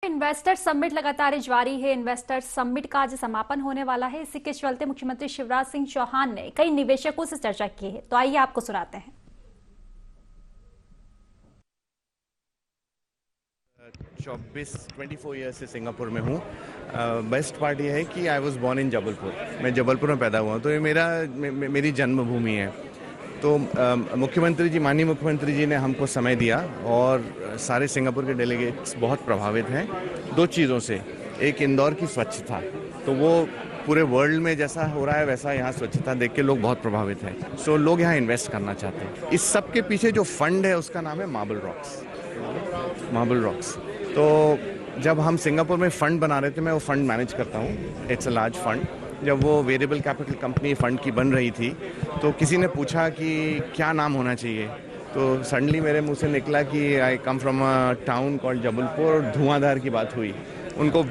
Investor summit लगातार जारी है। इन्वेस्टर समिट का आज समापन होने वाला है। इसी के चलते मुख्यमंत्री शिवराज सिंह चौहान ने कई निवेशकों से चर्चा की है। तो आइए आपको सुनाते हैं। 24 ईयर से सिंगापुर में हूँ। बेस्ट पार्ट ये है कि I was born in Jabalpur. मैं जबलपुर में पैदा हुआ हूँ, तो ये मेरी जन्मभूमि है। तो माननीय मुख्यमंत्री जी ने हमको समय दिया और सारे सिंगापुर के डेलीगेट्स बहुत प्रभावित हैं दो चीज़ों से। एक, इंदौर की स्वच्छता, तो वो पूरे वर्ल्ड में जैसा हो रहा है वैसा यहाँ स्वच्छता देख के लोग बहुत प्रभावित हैं। सो लोग यहाँ इन्वेस्ट करना चाहते हैं। इस सब के पीछे जो फंड है उसका नाम है मार्बल रॉक्स। तो जब हम सिंगापुर में फ़ंड बना रहे थे, मैं वो फ़ंड मैनेज करता हूँ। It's a large fund. जब वो वेरिएबल कैपिटल कंपनी फ़ंड की बन रही थी तो किसी ने पूछा कि क्या नाम होना चाहिए, तो सडनली मेरे मुंह से निकला कि I come from a town called Jabalpur, और धुआंधार की बात हुई। उनको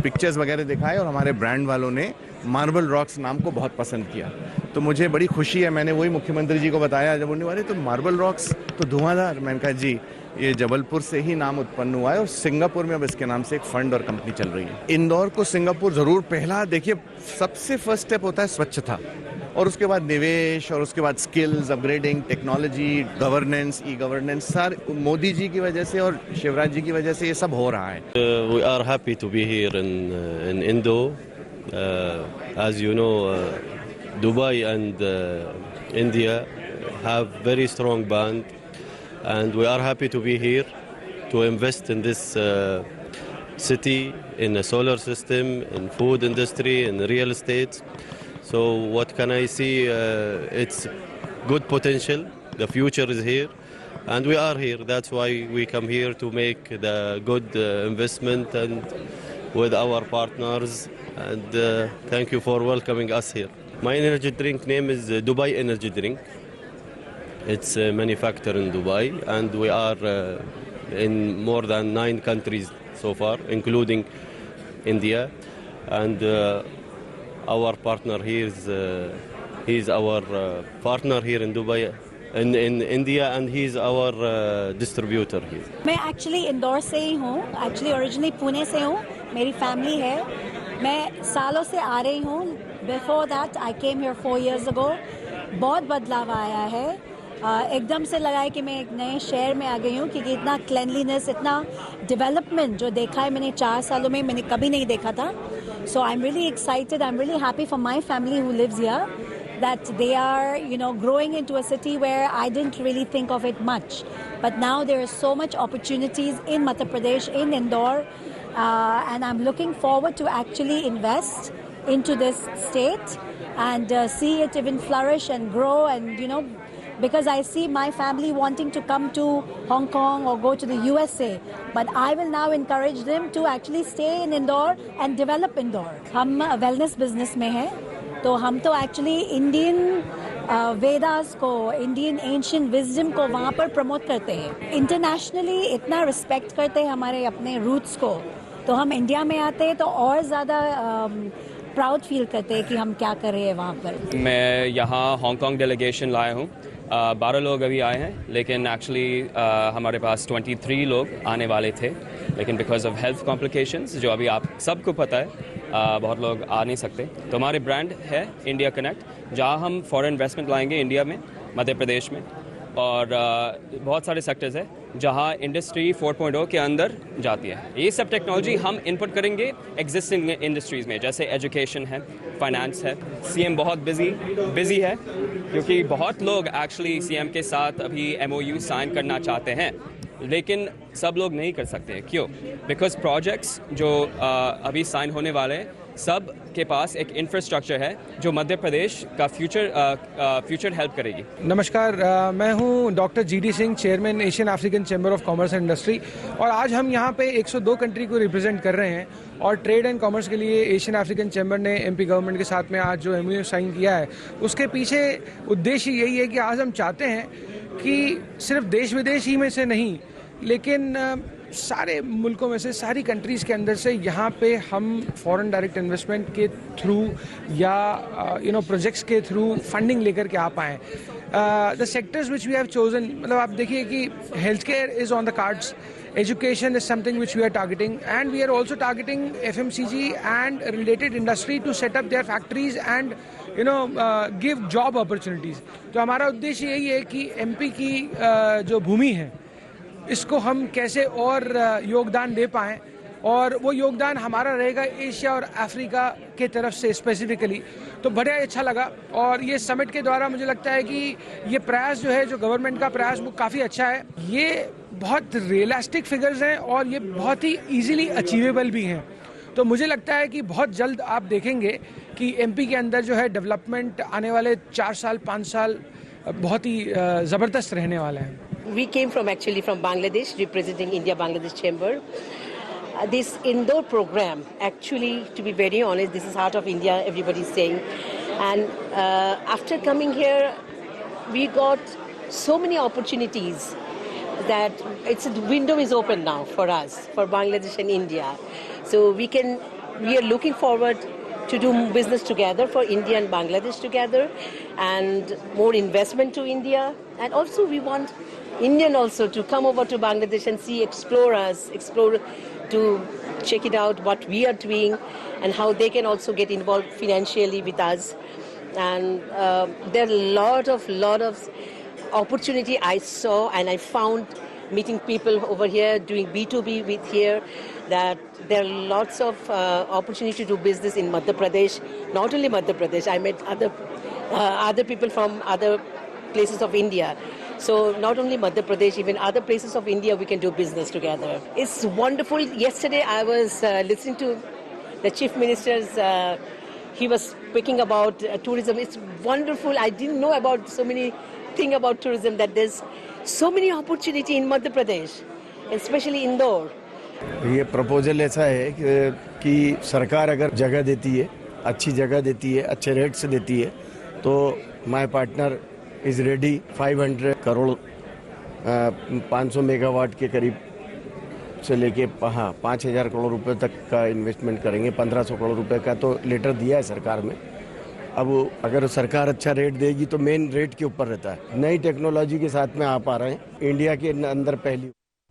पिक्चर्स वगैरह दिखाए और हमारे ब्रांड वालों ने मार्बल रॉक्स नाम को बहुत पसंद किया। तो मुझे बड़ी खुशी है। मैंने वही मुख्यमंत्री जी को बताया जब उन्होंने बोले तो मार्बल रॉक्स तो धुआंधार। मैंने कहा जी, ये जबलपुर से ही नाम उत्पन्न हुआ है और सिंगापुर में अब इसके नाम से एक फंड और कंपनी चल रही है। इंदौर को सिंगापुर जरूर पहला, देखिए, सबसे फर्स्ट स्टेप होता है स्वच्छता, और उसके बाद निवेश, और उसके बाद skills upgrading, technology, governance, e governance. Sir, Modi ji की वजह से और शिवराज जी की वजह से ये सब हो रहा है। We are happy to be here in Indo. As you know, Dubai and India have very strong bond, and we are happy to be here to invest in this city, in the solar system, in food industry, in real estate. So what can I see? It's good potential. The future is here, and we are here. That's why we come here to make the good investment and with our partners. And thank you for welcoming us here. My energy drink name is Dubai Energy Drink. It's manufactured in Dubai, and we are in more than 9 countries so far, including India. And our partner here is he's our partner here in Dubai, in India, and he's our distributor here. मैं actually Indore से ही हूँ। Actually originally Pune से हूँ। मेरी family है। मैं सालों से आ रही हूँ। Before that I came here 4 years ago। बहुत बदलाव आया है। एकदम से लगा है कि मैं एक नए शहर में आ गई हूँ, क्योंकि इतना क्लेनलीनेस, इतना डेवलपमेंट जो देखा है मैंने 4 सालों में, मैंने कभी नहीं देखा था। So I am really excited, I am really happy for my family who lives here, that they are, growing into a city where I didn't really think of it much. But now there is so much opportunities in Madhya Pradesh, in Indore, and I'm looking forward to actually invest into this state and see it even flourish and grow, and because I see my family wanting to come to Hong Kong or go to the USA, but I will now encourage them to actually stay in Indore and develop Indore. हम wellness business में हैं, तो हम तो actually Indian Vedas को, Indian ancient wisdom को वहाँ पर प्रमोट करते हैं। इंटरनेशनली इतना रिस्पेक्ट करते हैं हमारे अपने रूट्स को, तो हम इंडिया में आते हैं तो और ज़्यादा प्राउड फील करते हैं कि हम क्या कर रहे हैं वहाँ पर। मैं यहाँ हांगकांग डेलीगेशन लाया हूँ। 12 लोग अभी आए हैं, लेकिन एक्चुअली हमारे पास 23 लोग आने वाले थे, लेकिन बिकॉज ऑफ हेल्थ कॉम्प्लिकेशंस, जो अभी आप सबको पता है, बहुत लोग आ नहीं सकते। तो हमारी ब्रांड है इंडिया कनेक्ट, जहाँ हम फॉरेन इन्वेस्टमेंट लाएंगे इंडिया में, मध्य प्रदेश में, और बहुत सारे सेक्टर्स हैं जहाँ इंडस्ट्री 4.0 के अंदर जाती है। ये सब टेक्नोलॉजी हम इनपुट करेंगे एग्जिस्टिंग इंडस्ट्रीज़ में, जैसे एजुकेशन है, फाइनेंस है। सीएम बहुत बिजी है, क्योंकि बहुत लोग एक्चुअली सीएम के साथ अभी MOU साइन करना चाहते हैं, लेकिन सब लोग नहीं कर सकते हैं। क्यों? बिकॉज प्रोजेक्ट्स जो अभी साइन होने वाले हैं, सब के पास एक इंफ्रास्ट्रक्चर है जो मध्य प्रदेश का फ्यूचर हेल्प करेगी। नमस्कार, मैं हूं doctor GD Singh, chairman Asian African chamber of commerce and industry, और आज हम यहां पे 102 कंट्री को रिप्रेजेंट कर रहे हैं। और ट्रेड एंड कॉमर्स के लिए एशियन अफ्रीकन चैम्बर ने MP गवर्नमेंट के साथ में आज जो MOU साइन किया है, उसके पीछे उद्देश्य यही है कि आज हम चाहते हैं कि सिर्फ देश विदेश ही में से नहीं, लेकिन सारे मुल्कों में से, सारी कंट्रीज़ के अंदर से यहाँ पे हम फॉरेन डायरेक्ट इन्वेस्टमेंट के थ्रू या प्रोजेक्ट्स के थ्रू फंडिंग लेकर के आ पाएँ। The sectors which we have chosen, मतलब आप देखिए कि health care is on the cards, Education is something which we are targeting, and we are also targeting FMCG and related industry to set up their factories and give job opportunities. तो हमारा उद्देश्य यही है कि MP की जो भूमि है इसको हम कैसे और योगदान दे पाएं, और वो योगदान हमारा रहेगा एशिया और अफ्रीका के तरफ से स्पेसिफिकली। तो बड़ा अच्छा लगा, और ये समिट के द्वारा मुझे लगता है कि ये प्रयास जो है, जो गवर्नमेंट का प्रयास, वो काफ़ी अच्छा है। ये बहुत रियलिस्टिक फिगर्स हैं और ये बहुत ही इजीली अचीवेबल भी हैं। तो मुझे लगता है कि बहुत जल्द आप देखेंगे कि MP के अंदर जो है डेवलपमेंट आने वाले 4 साल 5 साल बहुत ही ज़बरदस्त रहने वाले हैं। We came from Bangladesh, representing India-Bangladesh Chamber. This indoor program, actually, to be very honest, this is heart of India, everybody is saying. And after coming here, we got so many opportunities that the window is open now for us, for Bangladesh and India. So we are looking forward to do business together for India and Bangladesh together, and more investment to India. And also we want Indian also to come over to Bangladesh and explore to check it out what we are doing and how they can also get involved financially with us. And there are lot of opportunity I saw, and I found meeting people over here doing B2B with here, that there are lots of opportunity to do business in Madhya Pradesh. Not only Madhya Pradesh, I met other people from other places of India. So not only Madhya Pradesh, even other places of India, we can do business together. It's wonderful. Yesterday I was listening to the Chief Minister's, he was speaking about tourism. It's wonderful. I didn't know about so many things about tourism, that there's so many opportunity in Madhya Pradesh, especially Indore. ये proposal ऐसा है कि सरकार अगर जगह देती है, अच्छी जगह देती है, अच्छे रेट से देती है, तो my partner is ready 500 crore 500 megawatt के करीब से लेके 5,000 करोड़ रुपए तक का इन्वेस्टमेंट करेंगे। 1,500 करोड़ रुपए का तो लेटर दिया है सरकार में। अब अगर सरकार अच्छा रेट देगी तो मेन रेट के ऊपर रहता है। नई टेक्नोलॉजी के साथ में आप आ रहे हैं, इंडिया के अंदर पहली